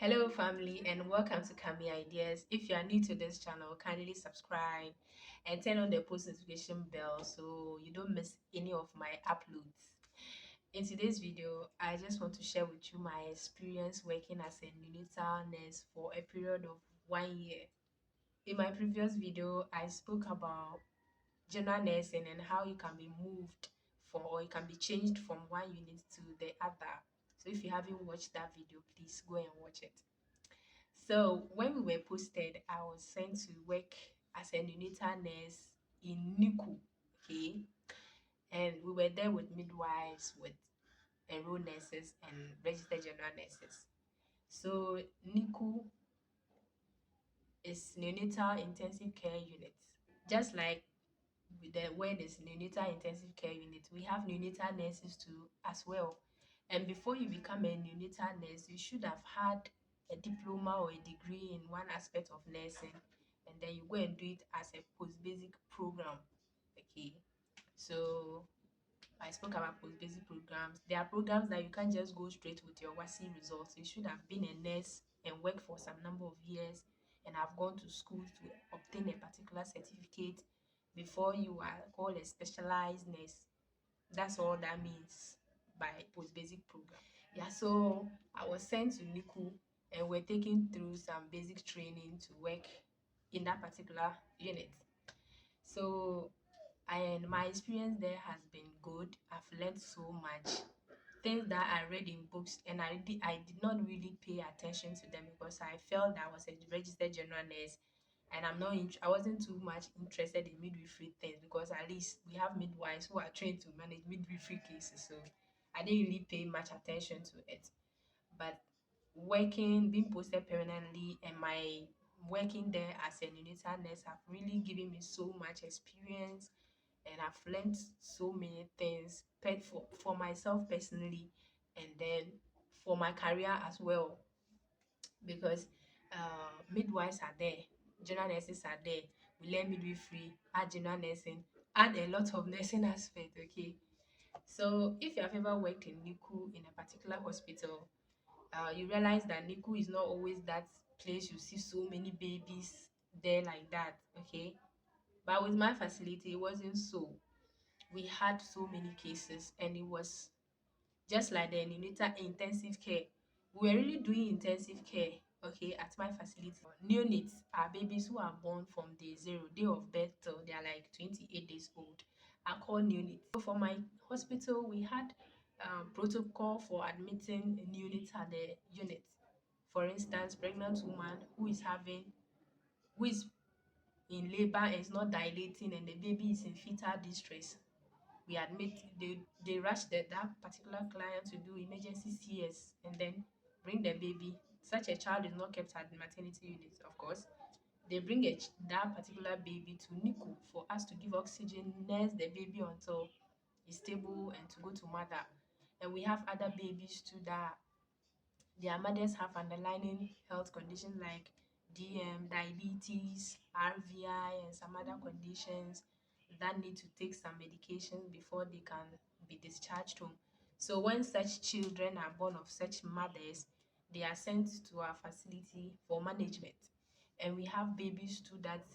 Hello, family, and welcome to Kamy Ideas. If you are new to this channel, kindly subscribe and turn on the post notification bell so you don't miss any of my uploads. In today's video, I just want to share with you my experience working as a neonatal nurse for a period of 1 year. In my previous video, I spoke about general nursing and how you can be moved from or you can be changed from one unit to the other. So if you haven't watched that video, please go and watch it. So when we were posted, I was sent to work as a neonatal nurse in NICU, okay? And we were there with midwives, with enrolled nurses and registered general nurses. So NICU is neonatal intensive care unit. Just like with the word is neonatal intensive care unit, we have neonatal nurses too as well. And before you become a neonatal nurse, you should have had a diploma or a degree in one aspect of nursing, and then you go and do it as a post-basic program. Okay, so I spoke about post-basic programs. There are programs that you can't just go straight with your WASI results. You should have been a nurse and worked for some number of years and have gone to school to obtain a particular certificate before you are called a specialized nurse. That's all that means by post-basic program. Yeah, so I was sent to NICU and we're taken through some basic training to work in that particular unit. So and my experience there has been good. I've learned so much things that I read in books, and I did not really pay attention to them because I felt that I was a registered general nurse, and I wasn't too much interested in midwifery things because at least we have midwives who are trained to manage midwifery cases. So I didn't really pay much attention to it. But being posted permanently, and my working there as a neonatal nurse have really given me so much experience, and I've learned so many things for myself personally, and then for my career as well, because midwives are there, general nurses are there. We learn midwifery, add general nursing, add a lot of nursing aspect. Okay, so if you have ever worked in NICU in a particular hospital, you realize that NICU is not always that place you see so many babies there like that. Okay, but with my facility, it wasn't so. We had so many cases, and it was just like the neonatal intensive care. We were really doing intensive care, okay, at my facility. Neonates are babies who are born from day zero, day of birth till they are like 28 days old, are called neonates. So for my hospital, we had protocol for admitting neonates at the unit. For instance, pregnant woman who is in labor and is not dilating, and the baby is in fetal distress, we admit, they rush that particular client to do emergency CS and then bring the baby. Such a child is not kept at the maternity unit, of course. They bring that particular baby to NICU for us to give oxygen, nurse the baby until it's stable, and to go to mother. And we have other babies too that their mothers have underlying health conditions like diabetes, RVI, and some other conditions that need to take some medication before they can be discharged home. So when such children are born of such mothers, they are sent to our facility for management. And we have babies too that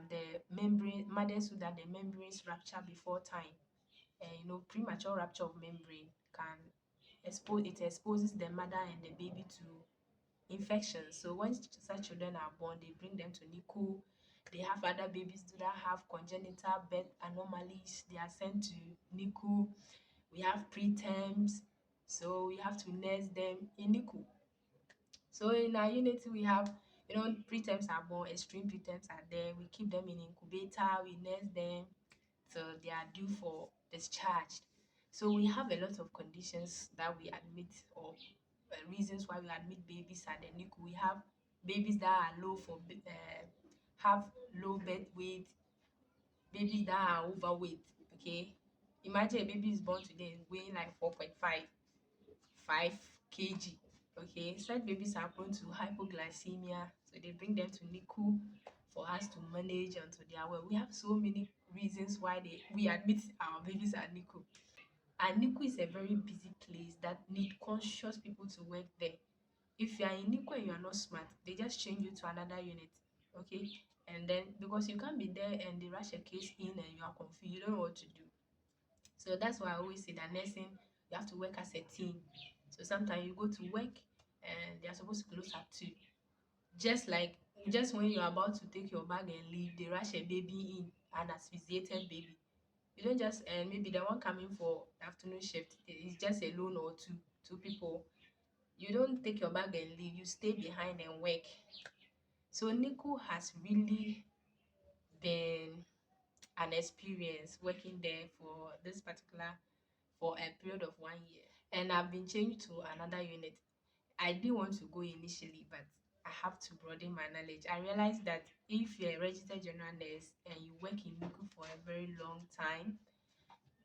the membrane mothers who that the membranes rupture before time. And premature rupture of membrane can exposes the mother and the baby to infections. So when such children are born, they bring them to NICU. They have other babies that have congenital birth anomalies. They are sent to NICU. We have preterms, so we have to nurse them in NICU. So in our unit, we have, preterms are born, extreme preterms are there. We keep them in incubator, we nurse them till they are due for discharge. So we have a lot of conditions that we admit, or reasons why we admit babies at the NICU. We have babies that are have low birth weight, babies that are overweight. Okay, imagine a baby is born today weighing like 4.5 kg. Okay, such babies are prone to hypoglycemia, so they bring them to NICU for us to manage until they are well. We have so many reasons why we admit our babies at NICU. And NICU is a very busy place that need conscious people to work there. If you are in NICU and you are not smart, they just change you to another unit, okay? And then because you can't be there and they rush a case in and you are confused, you don't know what to do. So that's why I always say that nursing, you have to work as a team. So sometimes you go to work and they are supposed to close at 2. Just like just when you're about to take your bag and leave, they rush a baby in, an asphyxiated baby. You don't just and maybe the one coming for the afternoon shift is just alone or two people. You don't take your bag and leave, you stay behind and work. So NICU has really been an experience working there for this particular for a period of 1 year. And I've been changed to another unit. I didn't want to go initially, but I have to broaden my knowledge. I realized that if you're a registered general nurse and you work in NICU for a very long time,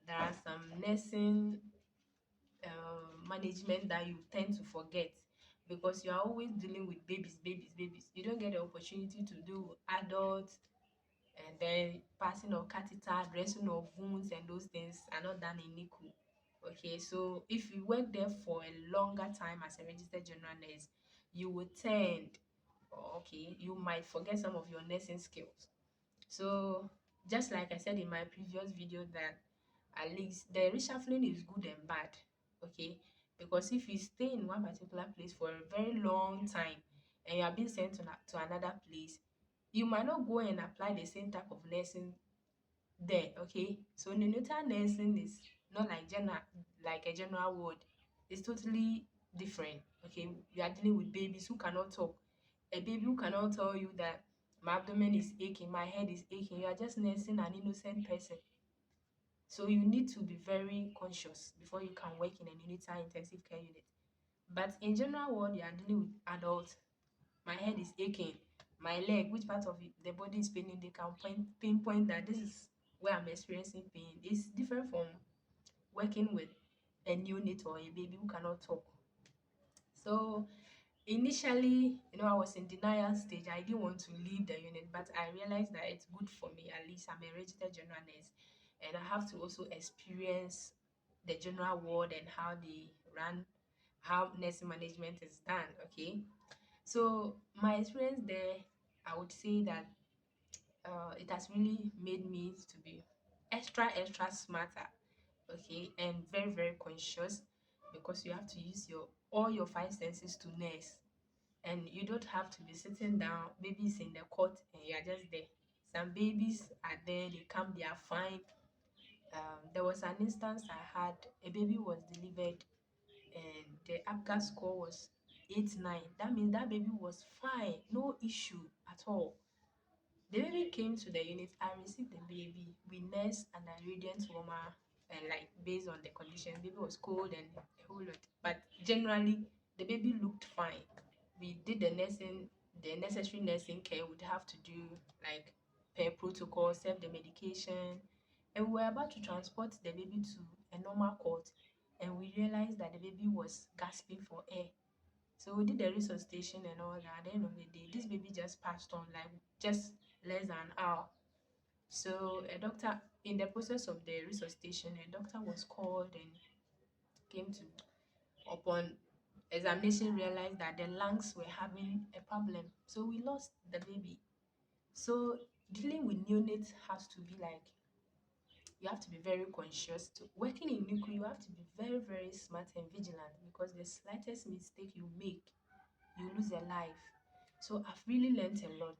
there are some nursing management that you tend to forget because you are always dealing with babies. You don't get the opportunity to do adults, and then passing of catheter, dressing of wounds, and those things are not done in NICU. Okay, so if you work there for a longer time as a registered general nurse, you will tend, okay, you might forget some of your nursing skills. So just like I said in my previous video that at least the reshuffling is good and bad, okay? Because if you stay in one particular place for a very long time and you are being sent to another place, you might not go and apply the same type of nursing there, okay? So neonatal nursing is not like like a general ward. It's totally different, okay? You are dealing with babies who cannot talk. A baby who cannot tell you that my abdomen is aching, my head is aching. You are just nursing an innocent person. So you need to be very conscious before you can work in a neonatal intensive care unit. But in general ward, you are dealing with adults. My head is aching, my leg, which part of the body is paining, they can pinpoint that this is where I'm experiencing pain. It's different from working with a neonate or a baby who cannot talk. So initially, I was in denial stage. I didn't want to leave the unit, but I realized that it's good for me. At least I'm a registered general nurse, and I have to also experience the general ward and how they run, how nursing management is done. Okay, so my experience there, I would say that it has really made me to be extra smarter, okay, and very conscious because you have to use your all your five senses to nurse, and you don't have to be sitting down. Babies in the cot and you are just there. Some babies are there, they come, they are fine. There was an instance I had. A baby was delivered and the APGAR score was 8-9. That means that baby was fine, no issue at all. The baby came to the unit. I received the baby. We nursed an radiant warmer, and like based on the condition, baby was cold and a whole lot. But generally, the baby looked fine. We did the necessary nursing care we'd have to do, like per protocol, serve the medication, and we were about to transport the baby to a normal court, and we realized that the baby was gasping for air. So we did the resuscitation and all that. At the end of the day, this baby just passed on, like just less than an hour. So a doctor, in the process of the resuscitation, a doctor was called and came to, upon examination, realized that the lungs were having a problem. So we lost the baby. So dealing with neonates has to be like, you have to be very conscious. To working in NICU, you have to be very smart and vigilant because the slightest mistake you make, you lose a life. So I've really learned a lot,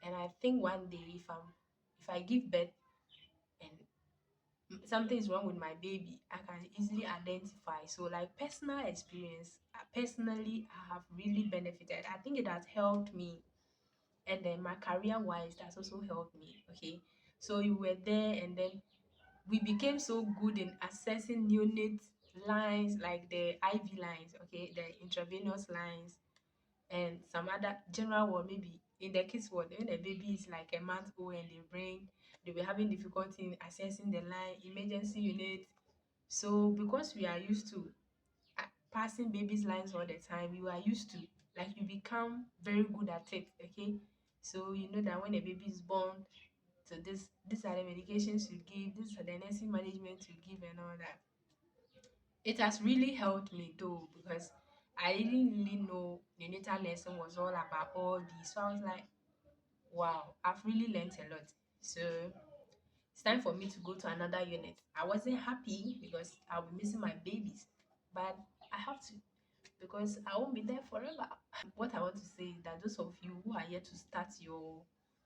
and I think one day if I give birth and something is wrong with my baby, I can easily identify. So like personal experience, personally, I have really benefited. I think it has helped me, and then my career wise, that's also helped me. Okay, so you were there, and then we became so good in assessing neonate lines, like the IV lines, okay, the intravenous lines, and some other general ward. Maybe in the kids ward, when the baby is like a month old and they were having difficulty in accessing the line, emergency unit. So because we are used to passing babies lines all the time, you are used to, like, you become very good at it. Okay, so you know that when a baby is born, so these are the medications you give, these are the nursing management you give and all that. It has really helped me though, because I didn't really know neonatal nursing was all about all this. So I was like, wow, I've really learned a lot. So it's time for me to go to another unit. I wasn't happy because I'll be missing my babies, but I have to because I won't be there forever. What I want to say is that those of you who are yet to start your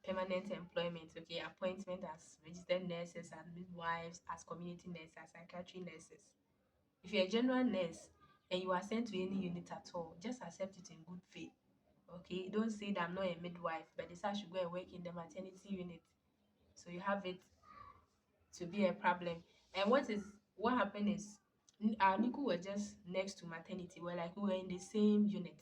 permanent employment, okay, appointment as registered nurses, as midwives, as community nurses, as psychiatry nurses, if you're a general nurse and you are sent to any unit at all, just accept it in good faith. Okay, don't say that I'm not a midwife, but they say I should go and work in the maternity unit. So you have it to be a problem. And what happened is our NICU were just next to maternity. We're like we were in the same unit.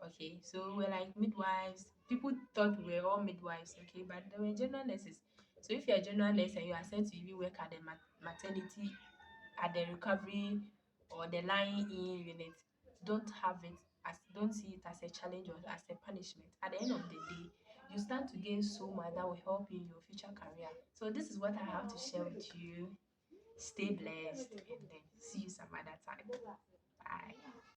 Okay, so we're like midwives. People thought we were all midwives, okay, but they were general nurses. So if you're a general nurse and you are sent to even work at the maternity, at the recovery or the lying in unit, don't see it as a challenge or as a punishment. At the end of the day, you stand to gain so much that will help you in your future career. So this is what I have to share with you. Stay blessed and then see you some other time. Bye.